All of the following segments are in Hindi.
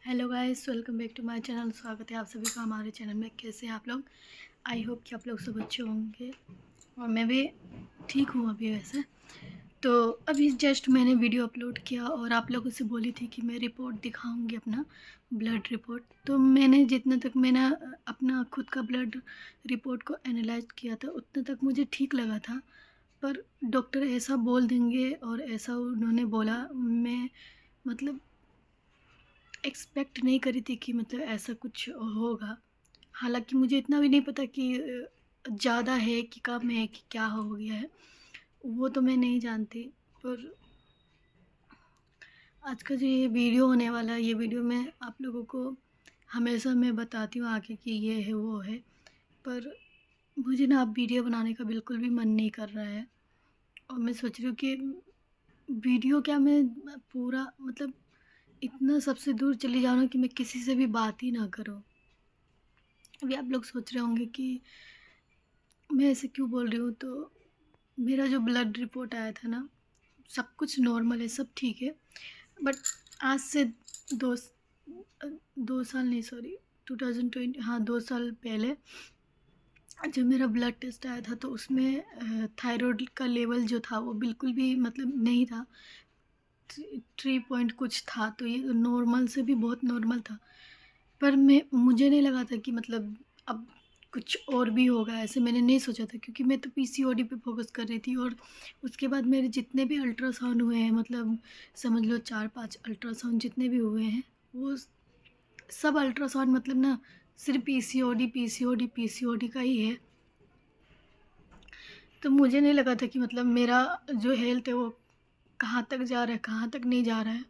Hello guys, welcome back to my channel. स्वागत है आप सभी का हमारे चैनल में। कैसे हैं आप लोग? आई होप कि आप लोग सब अच्छे होंगे और मैं भी ठीक हूँ अभी वैसे। तो अभी जस्ट मैंने वीडियो अपलोड किया और आप लोगों से बोली थी कि मैं रिपोर्ट दिखाऊंगी, अपना ब्लड रिपोर्ट। तो मैंने जितना तक मैंने अपना खुद का ब्लड रिपोर्ट को एनालाइज किया था उतना तक मुझे ठीक लगा था। पर डॉक्टर ऐसा बोल देंगे और ऐसा उन्होंने बोला, मैं मतलब एक्सपेक्ट नहीं करी थी कि मतलब ऐसा कुछ होगा। हालांकि मुझे इतना भी नहीं पता कि ज़्यादा है कि कम है कि क्या हो गया है, वो तो मैं नहीं जानती। पर आज का जो ये वीडियो होने वाला है, ये वीडियो मैं आप लोगों को हमेशा मैं बताती हूँ आगे कि ये है वो है। पर मुझे ना अब वीडियो बनाने का बिल्कुल भी मन नहीं कर रहा है और मैं सोच रही हूँ कि वीडियो क्या, मैं पूरा मतलब इतना सबसे दूर चली जाऊँ ना कि मैं किसी से भी बात ही ना करूँ। अभी आप लोग सोच रहे होंगे कि मैं ऐसे क्यों बोल रही हूँ। तो मेरा जो ब्लड रिपोर्ट आया था ना, सब कुछ नॉर्मल है, सब ठीक है। बट आज से दो 2 साल नहीं, सॉरी, 2020, हाँ 2 साल पहले जब मेरा ब्लड टेस्ट आया था तो उसमें थायराइड का लेवल जो था वो बिल्कुल भी मतलब नहीं था। 3 पॉइंट कुछ था, तो ये नॉर्मल से भी बहुत नॉर्मल था। पर मुझे नहीं लगा था कि मतलब अब कुछ और भी होगा, ऐसे मैंने नहीं सोचा था, क्योंकि मैं तो पीसीओडी पे फोकस कर रही थी। और उसके बाद मेरे जितने भी अल्ट्रासाउंड हुए हैं, मतलब समझ लो 4-5 अल्ट्रासाउंड जितने भी हुए हैं, वो सब अल्ट्रासाउंड मतलब ना सिर्फ पीसीओडी पीसीओडी पीसीओडी का ही है। तो मुझे नहीं लगा था कि मतलब मेरा जो हेल्थ है वो कहाँ तक जा रहा है, कहाँ तक नहीं जा रहा है।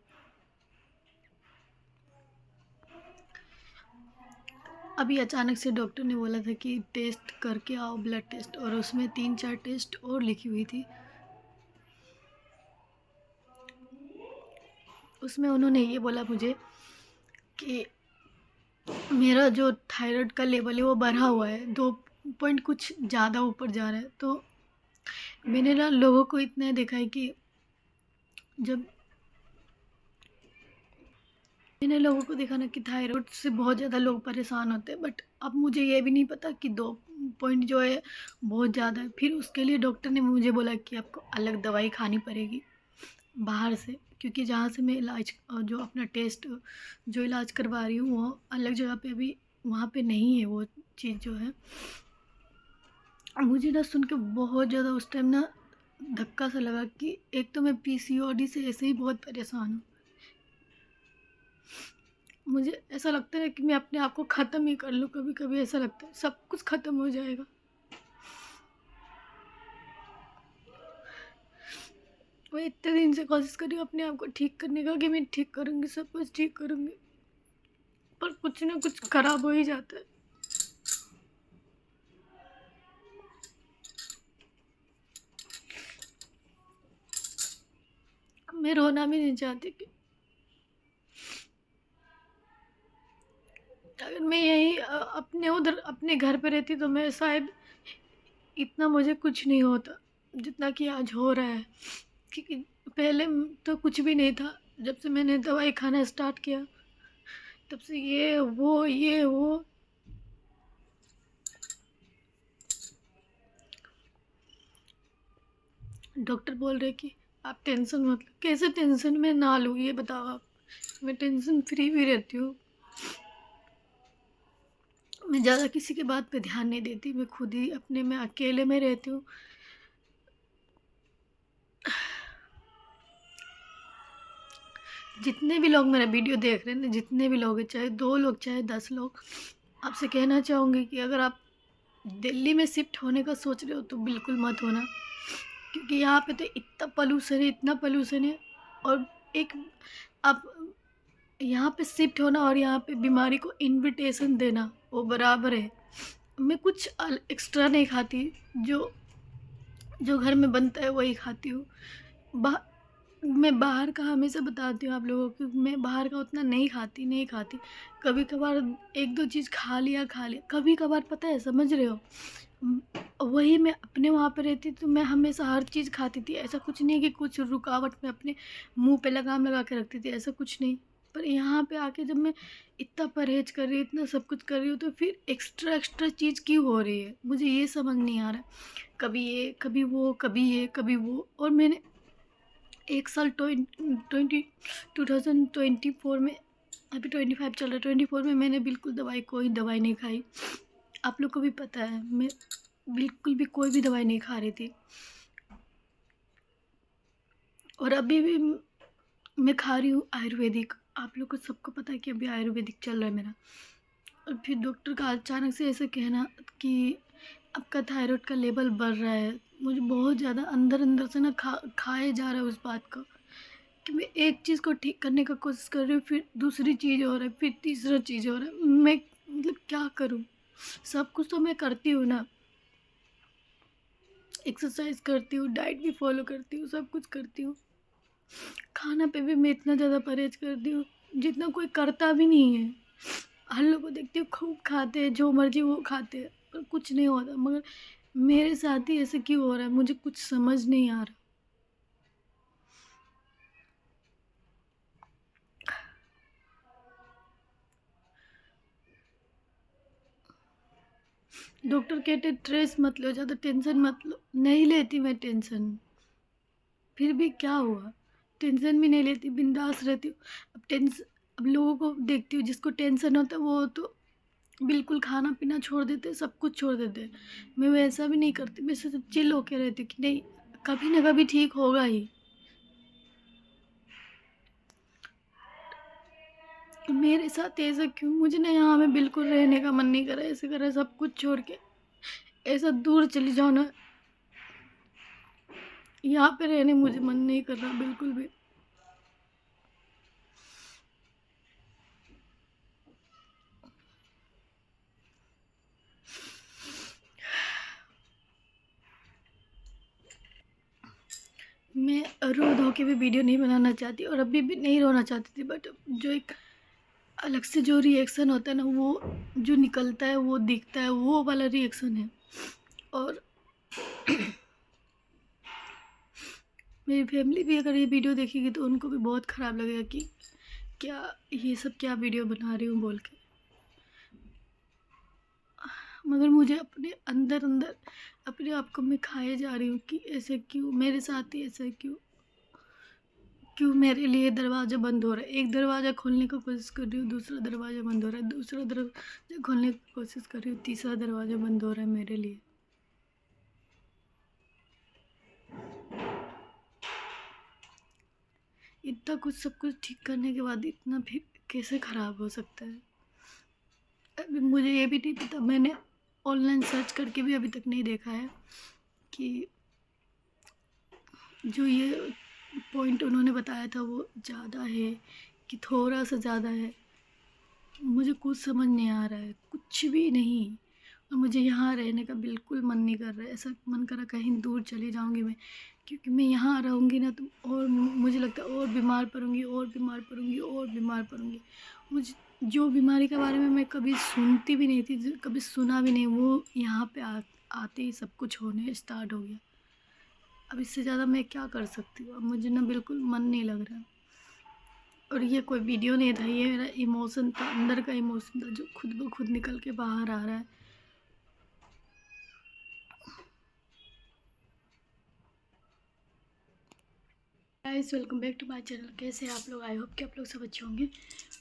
अभी अचानक से डॉक्टर ने बोला था कि टेस्ट करके आओ, ब्लड टेस्ट, और उसमें 3-4 टेस्ट और लिखी हुई थी। उसमें उन्होंने ये बोला मुझे कि मेरा जो थायराइड का लेवल है वो बढ़ा हुआ है, 2 पॉइंट कुछ ज़्यादा ऊपर जा रहा है। तो मैंने ना लोगों को इतना देखा है कि जब मैंने लोगों को देखा ना कि थायराइड से बहुत ज़्यादा लोग परेशान होते हैं। बट अब मुझे ये भी नहीं पता कि 2 पॉइंट जो है बहुत ज़्यादा है। फिर उसके लिए डॉक्टर ने मुझे बोला कि आपको अलग दवाई खानी पड़ेगी बाहर से, क्योंकि जहाँ से मैं इलाज जो अपना टेस्ट जो इलाज करवा रही हूँ वो अलग जगह पे अभी वहाँ पे नहीं है वो चीज़ जो है। मुझे ना सुन के बहुत ज़्यादा उस टाइम ना धक्का सा लगा कि एक तो मैं पीसीओडी से ऐसे ही बहुत परेशान हूँ। मुझे ऐसा लगता है कि मैं अपने आप को ख़त्म ही कर लूँ। कभी कभी ऐसा लगता है सब कुछ ख़त्म हो जाएगा। मैं इतने दिन से कोशिश कर रही हूँ अपने आप को ठीक करने का कि मैं ठीक करूँगी, सब कुछ ठीक करूँगी, पर कुछ ना कुछ ख़राब हो ही जाता है। मैं रोना भी नहीं चाहती कि अगर मैं यहीं अपने उधर अपने घर पे रहती तो मैं शायद इतना मुझे कुछ नहीं होता जितना कि आज हो रहा है। क्योंकि पहले तो कुछ भी नहीं था। जब से मैंने दवाई खाना स्टार्ट किया तब से ये वो डॉक्टर बोल रहे कि आप टेंशन मत लो। कैसे टेंशन में ना लूँ ये बताओ आप? मैं टेंशन फ्री भी रहती हूँ। मैं ज़्यादा किसी की बात पे ध्यान नहीं देती, मैं खुद ही अपने में अकेले में रहती हूँ। जितने भी लोग मेरा वीडियो देख रहे हैं ना, जितने भी लोग हैं, चाहे 2 लोग चाहे 10 लोग, आपसे कहना चाहूँगी कि अगर आप दिल्ली में शिफ्ट होने का सोच रहे हो तो बिल्कुल मत होना। क्योंकि यहाँ पे तो इतना पोल्यूशन है, इतना पोल्यूशन है। और एक आप यहाँ पे शिफ्ट होना और यहाँ पे बीमारी को इनविटेशन देना वो बराबर है। मैं कुछ एक्स्ट्रा नहीं खाती, जो जो घर में बनता है वही खाती हूँ। बा मैं बाहर का हमेशा बताती हूँ आप लोगों को, मैं बाहर का उतना नहीं खाती। कभी कभार 1-2 चीज़ खा लिया कभी कभार, पता है, समझ रहे हो? उम, वही मैं अपने वहाँ पे रहती तो मैं हमेशा हर चीज़ खाती थी। ऐसा कुछ नहीं कि कुछ रुकावट में अपने मुँह पे लगाम लगा के रखती थी, ऐसा कुछ नहीं। पर यहाँ पे आके जब मैं इतना परहेज कर रही हूँ, इतना सब कुछ कर रही हूँ, तो फिर एक्स्ट्रा एक्स्ट्रा चीज़ क्यों हो रही है, मुझे ये समझ नहीं आ रहा है। कभी ये, कभी वो, कभी ये, कभी वो। और मैंने एक साल 2024 में, अभी 25 चल रहा है, 24 में मैंने बिल्कुल कोई दवाई नहीं खाई। आप लोग को भी पता है, मैं बिल्कुल भी कोई भी दवाई नहीं खा रही थी। और अभी भी मैं खा रही हूँ आयुर्वेदिक। आप लोग को सबको पता है कि अभी आयुर्वेदिक चल रहा है मेरा। और फिर डॉक्टर का अचानक से ऐसे कहना कि आपका थायराइड का लेवल बढ़ रहा है। मुझे बहुत ज़्यादा अंदर अंदर से ना खाए जा रहा है उस बात को, कि मैं एक चीज़ को ठीक करने का कोशिश कर रही हूँ, फिर दूसरी चीज़ हो रहा है, फिर तीसरा चीज़ हो रहा है। मैं मतलब क्या करूँ? सब कुछ तो मैं करती हूँ ना, एक्सरसाइज करती हूँ, डाइट भी फॉलो करती हूँ, सब कुछ करती हूँ। खाना पे भी मैं इतना ज़्यादा परहेज करती हूँ जितना कोई करता भी नहीं है। हर लोग को देखती हूँ खूब खाते हैं, जो मर्जी वो खाते हैं, पर कुछ नहीं होता। मगर मेरे साथ ही ऐसे क्यों हो रहा है, मुझे कुछ समझ नहीं आ रहा। डॉक्टर कहते स्ट्रेस मत लो, ज़्यादा टेंशन मत लो। नहीं लेती मैं टेंशन, फिर भी क्या हुआ? टेंशन भी नहीं लेती, बिंदास रहती हूँ। अब लोगों को देखती हूँ, जिसको टेंशन होता है वो तो बिल्कुल खाना पीना छोड़ देते हैं, सब कुछ छोड़ देते हैं। मैं वैसा भी नहीं करती, मैं सिर्फ चिल होके रहती हूँ कि नहीं, कभी ना कभी ठीक होगा ही। मेरे साथ ऐसा क्यों? मुझे ना यहाँ में बिल्कुल रहने का मन नहीं कर रहा है। ऐसे कर रहा है सब कुछ छोड़ के ऐसा दूर चली जाओ ना। यहाँ पे रहने मुझे मन नहीं कर रहा बिल्कुल भी। मैं रो धो के भी वीडियो नहीं बनाना चाहती, और अभी भी नहीं रोना चाहती थी, बट जो एक अलग से जो रिएक्शन होता है ना, वो जो निकलता है, वो दिखता है, वो वाला रिएक्शन है। और मेरी फैमिली भी अगर ये वीडियो देखेगी तो उनको भी बहुत ख़राब लगेगा कि क्या ये सब क्या वीडियो बना रही हूँ बोल के। मगर मुझे अपने अंदर अंदर अपने आप को मैं खाए जा रही हूँ कि ऐसे क्यों मेरे साथ ही, ऐसे क्यों क्यों मेरे लिए दरवाज़ा बंद हो रहा है। एक दरवाज़ा खोलने की कोशिश कर रही हूँ, दूसरा दरवाज़ा बंद हो रहा है, दूसरा दरवाज़ा खोलने की कोशिश कर रही हूँ, तीसरा दरवाज़ा बंद हो रहा है मेरे लिए। इतना कुछ सब कुछ ठीक करने के बाद इतना फिर कैसे ख़राब हो सकता है? अभी मुझे ये भी नहीं पता, मैंने ऑनलाइन सर्च करके भी अभी तक नहीं देखा है कि जो ये पॉइंट उन्होंने बताया था वो ज़्यादा है कि थोड़ा सा ज़्यादा है। मुझे कुछ समझ नहीं आ रहा है, कुछ भी नहीं। और मुझे यहाँ रहने का बिल्कुल मन नहीं कर रहा है। ऐसा मन कर रहा कहीं दूर चली जाऊँगी मैं, क्योंकि मैं यहाँ रहूँगी ना तो और मुझे लगता है और बीमार पड़ूँगी, और बीमार पड़ूँगी, और बीमार पड़ूँगी। मुझे जो बीमारी के बारे में मैं कभी सुनती भी नहीं थी, कभी सुना भी नहीं, वो यहाँ पे आते ही सब कुछ होने स्टार्ट हो गया। अब इससे ज़्यादा मैं क्या कर सकती हूँ? अब मुझे ना बिल्कुल मन नहीं लग रहा। और ये कोई वीडियो नहीं था, ये मेरा इमोशन था, अंदर का इमोशन था जो खुद ब खुद निकल के बाहर आ रहा है। Guys, welcome back to my channel. कैसे हैं आप लोग? आई होप कि आप लोग सब अच्छे होंगे।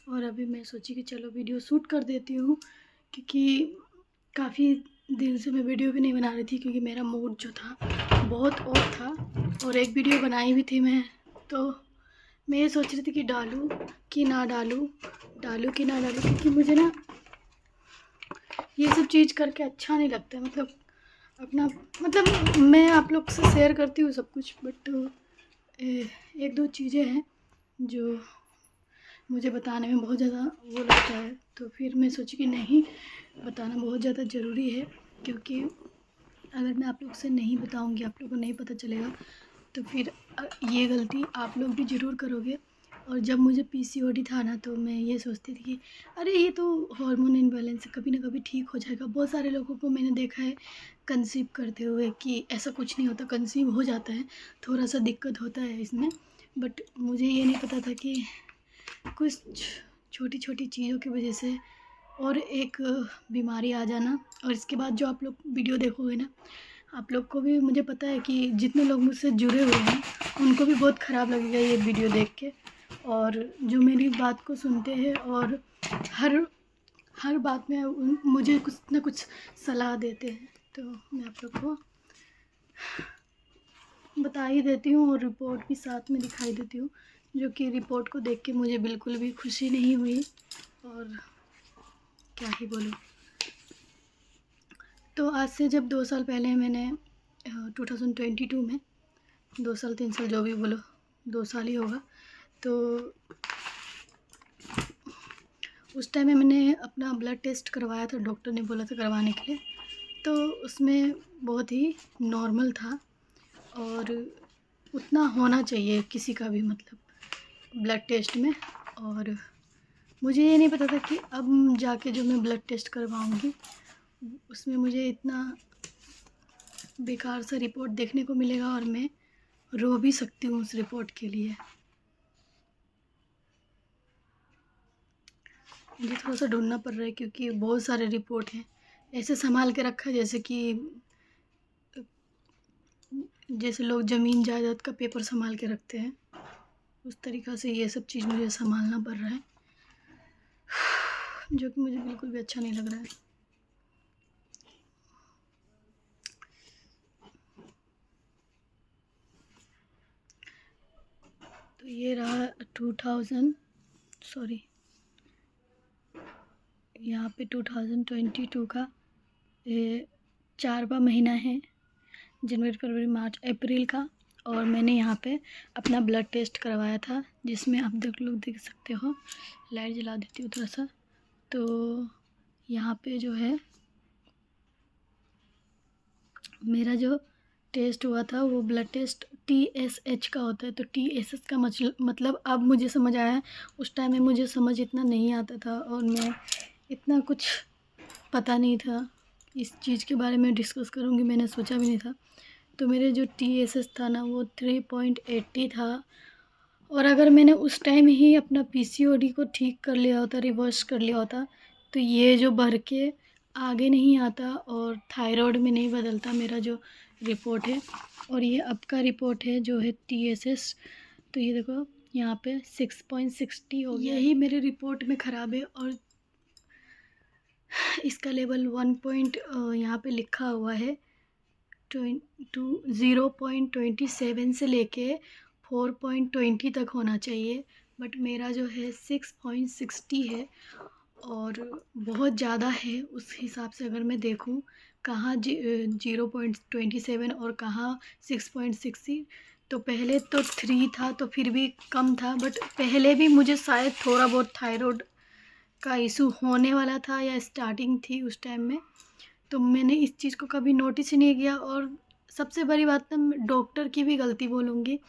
और अभी मैं सोची कि चलो वीडियो शूट कर देती हूँ, क्योंकि काफ़ी दिन से मैं वीडियो भी नहीं बना रही थी, क्योंकि मेरा मूड जो था बहुत ऑफ था। और एक वीडियो बनाई भी थी मैं, तो मैं ये सोच रही थी कि डालूँ कि ना डालूँ, डालूँ कि ना डालूँ, क्योंकि मुझे ना ये सब चीज़ करके अच्छा नहीं लगता है। मतलब अपना, मतलब मैं आप लोग से शेयर करती हूँ सब कुछ, बट एक दो चीज़ें हैं जो मुझे बताने में बहुत ज़्यादा वो लगता है। तो फिर मैं सोची कि नहीं, बताना बहुत ज़्यादा ज़रूरी है, क्योंकि अगर मैं आप लोग से नहीं बताऊँगी, आप लोग को नहीं पता चलेगा, तो फिर ये गलती आप लोग भी ज़रूर करोगे। और जब मुझे पीसीओडी था ना, तो मैं ये सोचती थी कि अरे ये तो हार्मोन इम्बैलेंस है, कभी ना कभी ठीक हो जाएगा। बहुत सारे लोगों को मैंने देखा है कंसीव करते हुए कि ऐसा कुछ नहीं होता, कंसीव हो जाता है, थोड़ा सा दिक्कत होता है इसमें। बट मुझे ये नहीं पता था कि कुछ छोटी छोटी चीज़ों की वजह से और एक बीमारी आ जाना, और इसके बाद जो आप लोग वीडियो देखोगे ना, आप लोग को भी, मुझे पता है कि जितने लोग मुझसे जुड़े हुए हैं उनको भी बहुत ख़राब लगेगा ये वीडियो देख के, और जो मेरी बात को सुनते हैं और हर हर बात में मुझे कुछ ना कुछ सलाह देते हैं, तो मैं आप लोग को बता ही देती हूँ और रिपोर्ट भी साथ में दिखाई देती हूँ, जो कि रिपोर्ट को देख के मुझे बिल्कुल भी खुशी नहीं हुई, और क्या ही बोलूँ। तो आज से जब 2 साल पहले मैंने 2022 में 2 साल 3 साल जो भी बोलो, 2 साल ही होगा, तो उस टाइम में मैंने अपना ब्लड टेस्ट करवाया था, डॉक्टर ने बोला था करवाने के लिए, तो उसमें बहुत ही नॉर्मल था, और उतना होना चाहिए किसी का भी, मतलब ब्लड टेस्ट में। और मुझे ये नहीं पता था कि अब जाके जो मैं ब्लड टेस्ट करवाऊँगी उसमें मुझे इतना बेकार सा रिपोर्ट देखने को मिलेगा, और मैं रो भी सकती हूँ उस रिपोर्ट के लिए। मुझे थोड़ा सा ढूंढना पड़ रहा है क्योंकि बहुत सारे रिपोर्ट हैं, ऐसे संभाल के रखा है जैसे लोग ज़मीन जायदाद का पेपर संभाल के रखते हैं, उस तरीक़ा से ये सब चीज़ मुझे संभालना पड़ रहा है, जो कि मुझे बिल्कुल भी अच्छा नहीं लग रहा है। तो ये रहा 2000 सॉरी यहाँ पे 2022 का ये 4वां महीना है, जनवरी फरवरी मार्च अप्रैल का, और मैंने यहाँ पे अपना ब्लड टेस्ट करवाया था, जिसमें आप लोग देख सकते हो। लाइट जला देती हूँ थोड़ा सा। तो यहाँ पे जो है मेरा जो टेस्ट हुआ था वो ब्लड टेस्ट TSH का होता है। तो TSH का मतलब अब मुझे समझ आया है, उस टाइम में मुझे समझ इतना नहीं आता था, और मैं इतना कुछ पता नहीं था इस चीज़ के बारे में डिस्कस करूँगी, मैंने सोचा भी नहीं था। तो मेरे जो TSH था ना वो 3.80 था, और अगर मैंने उस टाइम ही अपना PCOD को ठीक कर लिया होता, रिवर्स कर लिया होता, तो ये जो बढ़ के आगे नहीं आता और थायराइड में नहीं बदलता मेरा जो रिपोर्ट है। और ये अब का रिपोर्ट है जो है TSH, तो ये देखो यहाँ पे 6.60 हो गया। यही मेरे रिपोर्ट में ख़राब है, और इसका लेवल 1 यहाँ पे लिखा हुआ है 0.27 से लेके 4.20 तक होना चाहिए, बट मेरा जो है 6.60 है, और बहुत ज़्यादा है उस हिसाब से। अगर मैं देखूं कहाँ 0.27 और कहाँ 6.60, तो पहले तो 3 था तो फिर भी कम था, बट पहले भी मुझे शायद थोड़ा बहुत थायराइड का इशू होने वाला था या स्टार्टिंग थी उस टाइम में, तो मैंने इस चीज़ को कभी नोटिस ही नहीं किया। और सबसे बड़ी बात ना, डॉक्टर की भी गलती बोलूँगी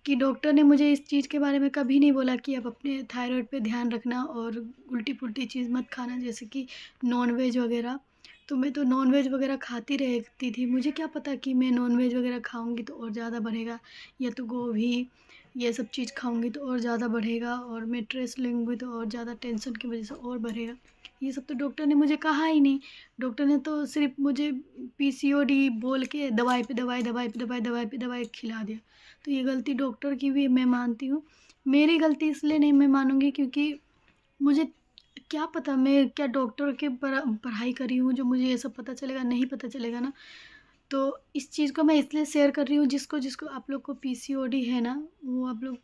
कि डॉक्टर ने मुझे इस चीज़ के बारे में कभी नहीं बोला कि आप अपने थायराइड पे ध्यान रखना और उल्टी पुल्टी चीज़ मत खाना, जैसे कि नॉनवेज वगैरह। तो मैं तो नॉनवेज वगैरह खाती रहती थी, मुझे क्या पता कि मैं नॉनवेज वगैरह खाऊंगी तो और ज़्यादा बढ़ेगा, या तो गोभी ये सब चीज़ खाऊंगी तो और ज़्यादा बढ़ेगा, और मैं स्ट्रेस लूँगी तो और ज़्यादा टेंशन की वजह से और बढ़ेगा। ये सब तो डॉक्टर ने मुझे कहा ही नहीं। डॉक्टर ने तो सिर्फ मुझे PCOD बोल के दवाई पे दवाई, दवाई पे दवाई, दवाई पे दवाई खिला दिया। तो ये गलती डॉक्टर की भी मैं मानती हूँ, मेरी गलती इसलिए नहीं मैं मानूँगी क्योंकि मुझे क्या पता मैं क्या डॉक्टर के पढ़ाई करी हूँ जो मुझे ये सब पता चलेगा, नहीं पता चलेगा ना। तो इस चीज़ को मैं इसलिए शेयर कर रही हूँ, जिसको जिसको आप लोग को PCOD है ना, वो आप लोग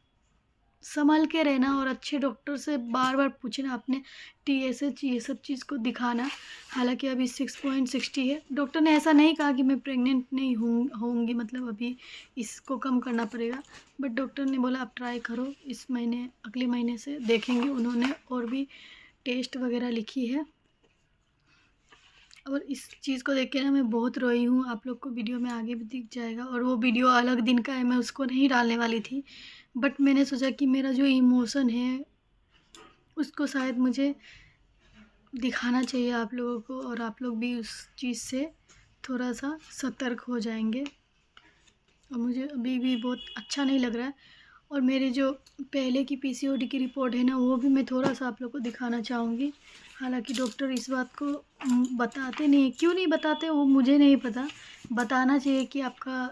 संभल के रहना और अच्छे डॉक्टर से बार बार पूछना, अपने TSH ये सब चीज़ को दिखाना। हालांकि अभी 6.60 है, डॉक्टर ने ऐसा नहीं कहा कि मैं प्रेग्नेंट नहीं होंगी, मतलब अभी इसको कम करना पड़ेगा, बट डॉक्टर ने बोला आप ट्राई करो, इस महीने अगले महीने से देखेंगे। उन्होंने और भी टेस्ट वगैरह लिखी है, और इस चीज़ को देख के ना मैं बहुत रोई हूँ। आप लोग को वीडियो में आगे भी दिख जाएगा, और वो वीडियो अलग दिन का है, मैं उसको नहीं डालने वाली थी, बट मैंने सोचा कि मेरा जो इमोशन है उसको शायद मुझे दिखाना चाहिए आप लोगों को, और आप लोग भी उस चीज़ से थोड़ा सा सतर्क हो जाएंगे। और मुझे अभी भी बहुत अच्छा नहीं लग रहा है, और मेरे जो पहले की पीसीओडी की रिपोर्ट है ना, वो भी मैं थोड़ा सा आप लोग को दिखाना चाहूँगी। हालांकि डॉक्टर इस बात को बताते नहीं, क्यों नहीं बताते वो मुझे नहीं पता। बताना चाहिए कि आपका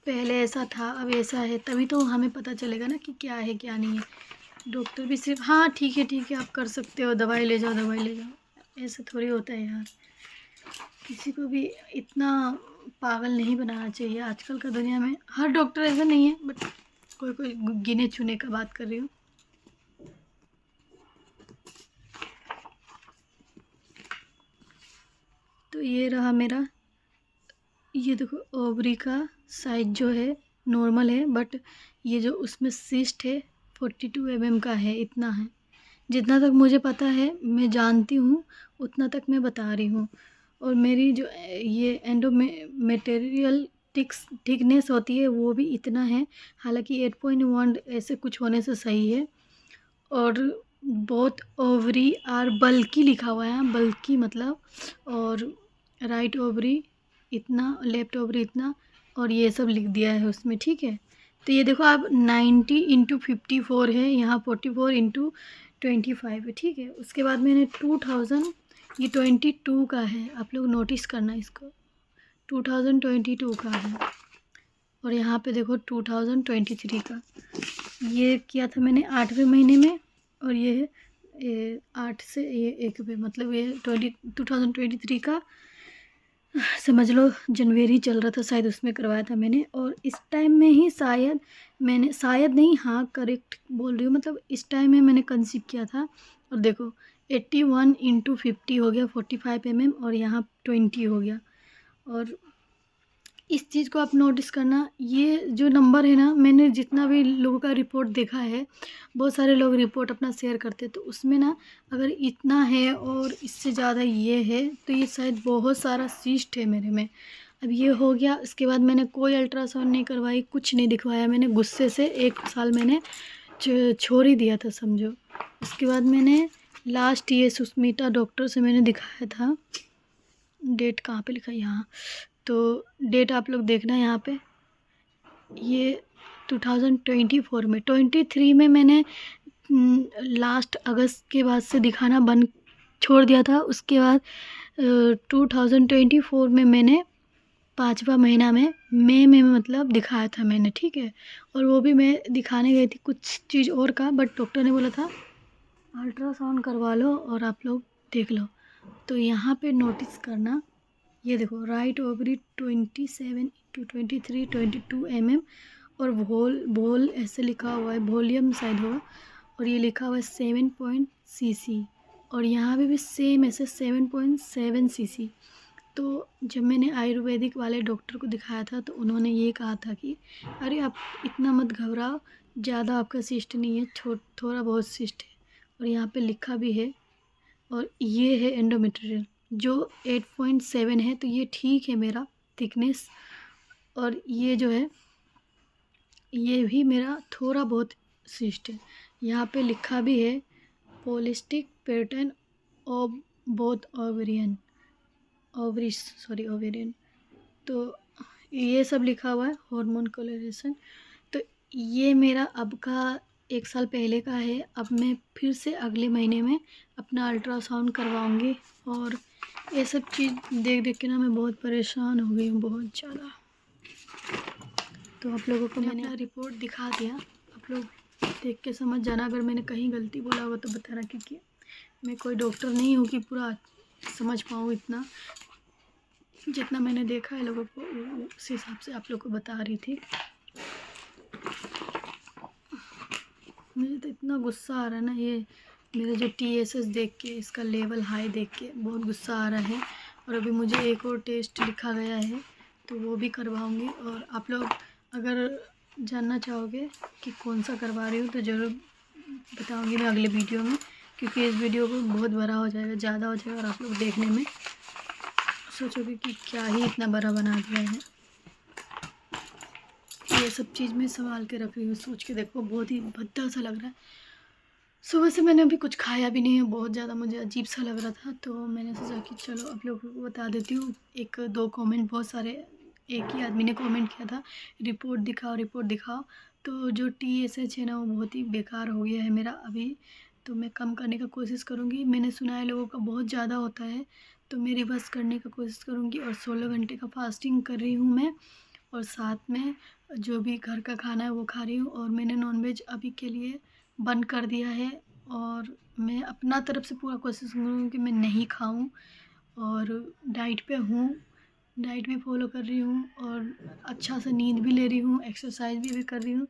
पहले ऐसा था, अब ऐसा है, तभी तो हमें पता चलेगा ना कि क्या है क्या नहीं है। डॉक्टर भी सिर्फ हाँ ठीक है आप कर सकते हो, दवाई ले जाओ दवाई ले जाओ, ऐसा थोड़ी होता है यार। किसी को भी इतना पागल नहीं बनाना चाहिए। आजकल का दुनिया में हर डॉक्टर ऐसा नहीं है, बट कोई कोई गिने चुने का बात कर रही हूँ। तो ये रहा मेरा, ये देखो ओवरी का साइज जो है नॉर्मल है, बट ये जो उसमें सिस्ट है 42 mm का है, इतना है। जितना तक मुझे पता है, मैं जानती हूँ, उतना तक मैं बता रही हूँ। और मेरी जो ये एंडोमेटेरियल थिकनेस होती है वो भी इतना है। हालांकि 8.1 ऐसे कुछ होने से सही है। और बहुत ओवरी आर बल्कि लिखा हुआ है, बल्कि मतलब, और राइट ओवरी इतना, लेफ्ट ओवरी इतना, और ये सब लिख दिया है उसमें, ठीक है। तो ये देखो आप 90/54 है, यहाँ 44/25 है, ठीक है। उसके बाद मैंने 2000, ये 22 का है, आप लोग नोटिस करना इसको, 2022 का है। और यहाँ पे देखो 2023 का, ये किया था मैंने 8वें महीने में, और ये 8 से ये 1 पे, मतलब ये 2023 का समझ लो जनवरी चल रहा था शायद, उसमें करवाया था मैंने। और इस टाइम में ही शायद मैंने, शायद नहीं, हाँ करेक्ट बोल रही हूँ, मतलब इस टाइम में मैंने कंसीव किया था। और देखो 81/50 हो गया 45 mm, और यहाँ 20 हो गया। और इस चीज़ को आप नोटिस करना, ये जो नंबर है ना, मैंने जितना भी लोगों का रिपोर्ट देखा है, बहुत सारे लोग रिपोर्ट अपना शेयर करते, तो उसमें ना अगर इतना है और इससे ज़्यादा ये है, तो ये शायद बहुत सारा सिस्ट है मेरे में। अब ये हो गया, इसके बाद मैंने कोई अल्ट्रासाउंड नहीं करवाई, कुछ नहीं दिखवाया मैंने, गुस्से से 1 साल मैंने छोड़ ही दिया था समझो। उसके बाद मैंने लास्ट ये सुस्मिता डॉक्टर से मैंने दिखाया था। डेट कहाँ पे लिखा है, यहाँ। तो डेट आप लोग देखना यहाँ पे, ये 2024 में, 23 में मैंने लास्ट अगस्त के बाद से दिखाना बंद छोड़ दिया था। उसके बाद 2024 में मैंने 5वां महीना में मई में मतलब दिखाया था मैंने, ठीक है। और वो भी मैं दिखाने गई थी कुछ चीज़ और का, बट डॉक्टर ने बोला था अल्ट्रासाउंड करवा लो और आप लोग देख लो। तो यहाँ पे नोटिस करना, ये देखो राइट ओवरी 27/23 22 mm, और वोल ऐसे लिखा हुआ है, वॉल्यूम शायद होगा, और ये लिखा हुआ है 7 cc, और यहाँ पे भी सेम ऐसे 7.7 cc। तो जब मैंने आयुर्वेदिक वाले डॉक्टर को दिखाया था, तो उन्होंने ये कहा था कि अरे आप इतना मत घबराओ, ज़्यादा आपका सिस्ट नहीं है, थोड़ा बहुत सिस्ट है। और यहाँ पे लिखा भी है, और ये है एंडोमेट्रियल जो 8.7 है, तो ये ठीक है मेरा थिकनेस। और ये जो है, ये भी मेरा थोड़ा बहुत सिस्ट है। यहाँ पे लिखा भी है polycystic pattern of both ovarian, ovarian. तो ये सब लिखा हुआ है, हार्मोन कोलेरेशन। तो ये मेरा अब का 1 साल पहले का है। अब मैं फिर से अगले महीने में अपना अल्ट्रासाउंड करवाऊँगी। और ये सब चीज़ देख देख के ना मैं बहुत परेशान हो गई हूँ, बहुत ज़्यादा। तो आप लोगों को मैंने रिपोर्ट दिखा दिया, आप लोग देख के समझ जाना। अगर मैंने कहीं गलती बोला होगा तो बताना, क्योंकि मैं कोई डॉक्टर नहीं हूँ कि पूरा समझ पाऊँ इतना। जितना मैंने देखा है लोगों को, उस हिसाब से आप लोग को बता रही थी। मुझे तो इतना गुस्सा आ रहा है ना, ये मेरा जो TSS देख के, इसका लेवल हाई देख के बहुत गुस्सा आ रहा है। और अभी मुझे एक और टेस्ट लिखा गया है, तो वो भी करवाऊँगी। और आप लोग अगर जानना चाहोगे कि कौन सा करवा रही हूँ, तो ज़रूर बताऊँगी मैं अगले वीडियो में, क्योंकि इस वीडियो को बहुत बड़ा हो जाएगा, ज़्यादा हो जाएगा, और आप लोग देखने में सोचोगे कि क्या ही इतना बड़ा बना दिया है। ये सब चीज़ मैं संभाल के रख रही हूँ, सोच के देखो बहुत ही भद्दा सा लग रहा है। सुबह से मैंने अभी कुछ खाया भी नहीं है, बहुत ज़्यादा मुझे अजीब सा लग रहा था, तो मैंने सोचा कि चलो आप लोगों को बता देती हूँ। 1-2 कमेंट, बहुत सारे, एक ही आदमी ने कमेंट किया था रिपोर्ट दिखाओ रिपोर्ट दिखाओ, तो जो TSH है ना वो बहुत ही बेकार हो गया है मेरा अभी, तो मैं कम करने का कोशिश करूँगी। मैंने सुना है लोगों का बहुत ज़्यादा होता है, तो मेरी बस करने का कोशिश करूँगी। और 16 घंटे का फास्टिंग कर रही हूँ मैं, और साथ में जो भी घर का खाना है वो खा रही हूँ। और मैंने नॉनवेज अभी के लिए बंद कर दिया है, और मैं अपना तरफ से पूरा कोशिश करूँगी कि मैं नहीं खाऊँ। और डाइट पे हूँ, डाइट भी फॉलो कर रही हूँ, और अच्छा सा नींद भी ले रही हूँ, एक्सरसाइज भी कर रही हूँ।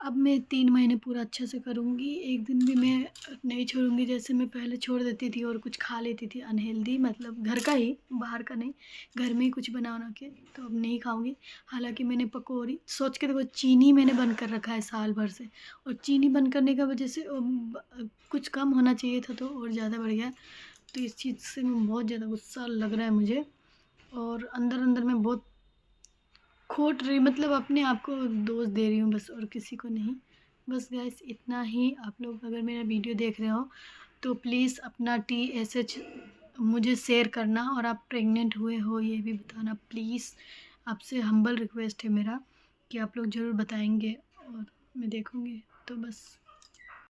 अब मैं 3 महीने पूरा अच्छे से करूँगी, एक दिन भी मैं नहीं छोड़ूँगी। जैसे मैं पहले छोड़ देती थी और कुछ खा लेती थी अनहेल्दी, मतलब घर का ही, बाहर का नहीं, घर में ही कुछ बना के, तो अब नहीं खाऊँगी। हालाँकि मैंने पकौड़ी सोच के देखो, चीनी मैंने बंद कर रखा है साल भर से, और चीनी बंद करने का वजह से कुछ कम होना चाहिए था, तो और ज़्यादा बढ़ गया। तो इस चीज़ से मैं बहुत ज़्यादा गुस्सा लग रहा है मुझे, और अंदर-अंदर में बहुत खोट रही, मतलब अपने आप को दोष दे रही हूँ बस, और किसी को नहीं। बस गाइस इतना ही। आप लोग अगर मेरा वीडियो देख रहे हो तो प्लीज़ अपना TSH मुझे शेयर करना, और आप प्रेग्नेंट हुए हो ये भी बताना प्लीज़। आपसे हम्बल रिक्वेस्ट है मेरा कि आप लोग ज़रूर बताएंगे, और मैं देखूँगी। तो बस